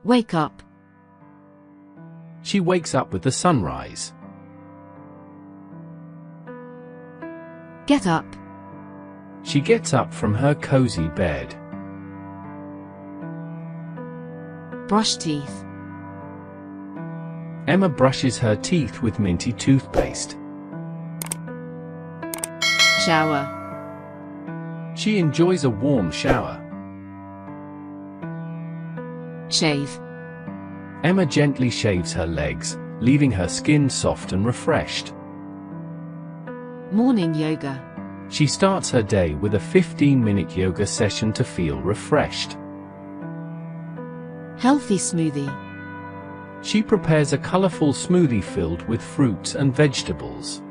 Wake up. She wakes up with the sunrise. Get up. She gets up from her cozy bed. Brush teeth. Emma brushes her teeth with minty toothpaste. Shower. She enjoys a warm shower. Shave. Emma gently shaves her legs, leaving her skin soft and refreshed. Morning yoga. She starts her day with a 15-minute yoga session to feel refreshed. Healthy smoothie. She prepares a colorful smoothie filled with fruits and vegetables.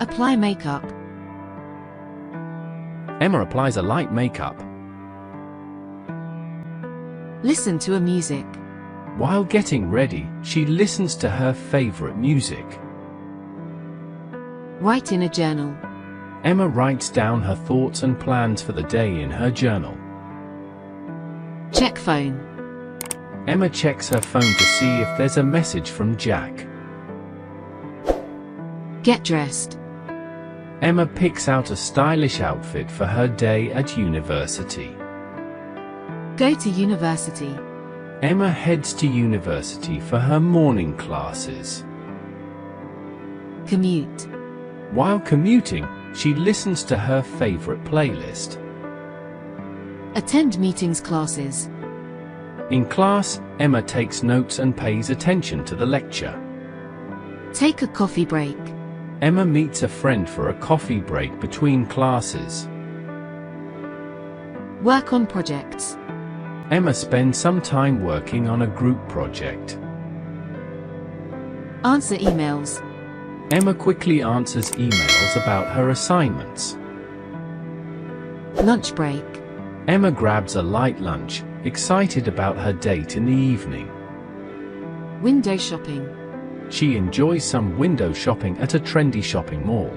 Apply makeup. Emma applies a light makeup. Listen to a music. While getting ready, she listens to her favorite music. Write in a journal. Emma writes down her thoughts and plans for the day in her journal. Check phone. Emma checks her phone to see if there's a message from Jack. Get dressed. Emma picks out a stylish outfit for her day at university. Go to university. Emma heads to university for her morning classes. Commute. While commuting, she listens to her favorite playlist. Attend meetings classes. In class, Emma takes notes and pays attention to the lecture. Take a coffee break. Emma meets a friend for a coffee break between classes. Work on projects. Emma spends some time working on a group project. Answer emails. Emma quickly answers emails about her assignments. Lunch break. Emma grabs a light lunch, excited about her date in the evening. Window shopping. She enjoys some window shopping at a trendy shopping mall.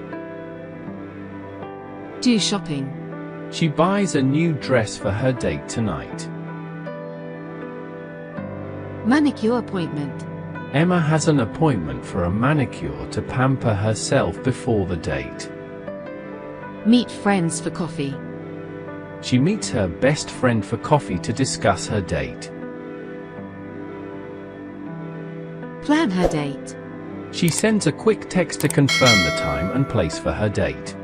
Do shopping. She buys a new dress for her date tonight. Manicure appointment. Emma has an appointment for a manicure to pamper herself before the date. Meet friends for coffee. She meets her best friend for coffee to discuss her date. Plan her date. She sends a quick text to confirm the time and place for her date.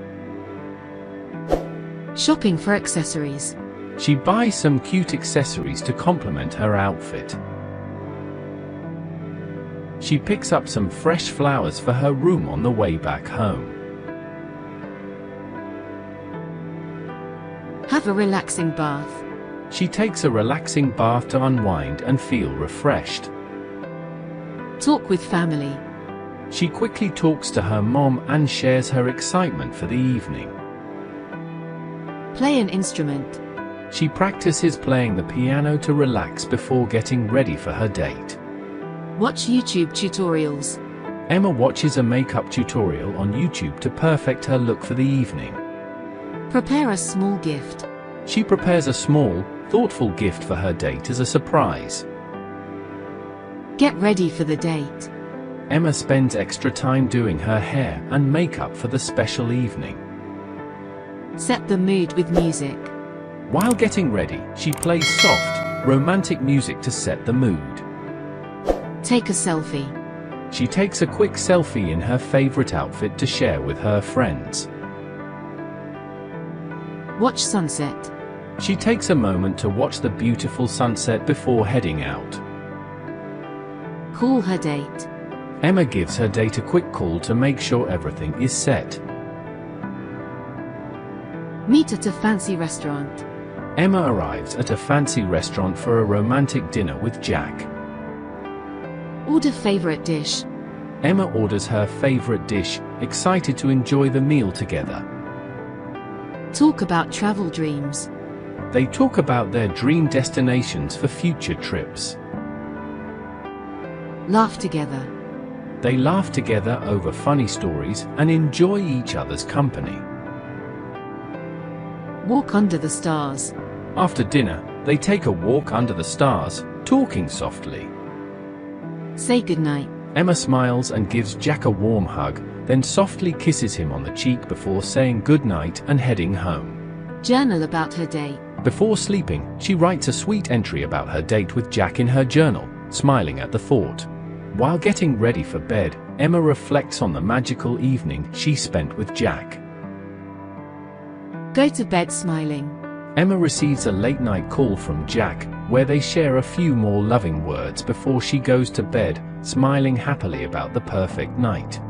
Shopping for accessories. She buys some cute accessories to complement her outfit. She picks up some fresh flowers for her room on the way back home. Have a relaxing bath. She takes a relaxing bath to unwind and feel refreshed. Talk with family. She quickly talks to her mom and shares her excitement for the evening. Play an instrument. She practices playing the piano to relax before getting ready for her date. Watch YouTube tutorials. Emma watches a makeup tutorial on YouTube to perfect her look for the evening. Prepare a small gift. She prepares a small, thoughtful gift for her date as a surprise. Get ready for the date. Emma spends extra time doing her hair and makeup for the special evening. Set the mood with music. While getting ready, she plays soft, romantic music to set the mood. Take a selfie. She takes a quick selfie in her favorite outfit to share with her friends. Watch sunset. She takes a moment to watch the beautiful sunset before heading out. Call her date. Emma gives her date a quick call to make sure everything is set. Meet at a fancy restaurant. Emma arrives at a fancy restaurant for a romantic dinner with Jack. Order favorite dish. Emma orders her favorite dish, excited to enjoy the meal together. Talk about travel dreams. They talk about their dream destinations for future trips. Laugh together. They laugh together over funny stories and enjoy each other's company. Walk under the stars. After dinner, they take a walk under the stars, talking softly. Say goodnight. Emma smiles and gives Jack a warm hug, then softly kisses him on the cheek before saying goodnight and heading home. Journal about her day. Before sleeping, she writes a sweet entry about her date with Jack in her journal, smiling at the thought. While getting ready for bed, Emma reflects on the magical evening she spent with Jack. Go to bed smiling. Emma receives a late-night call from Jack, where they share a few more loving words before she goes to bed, smiling happily about the perfect night.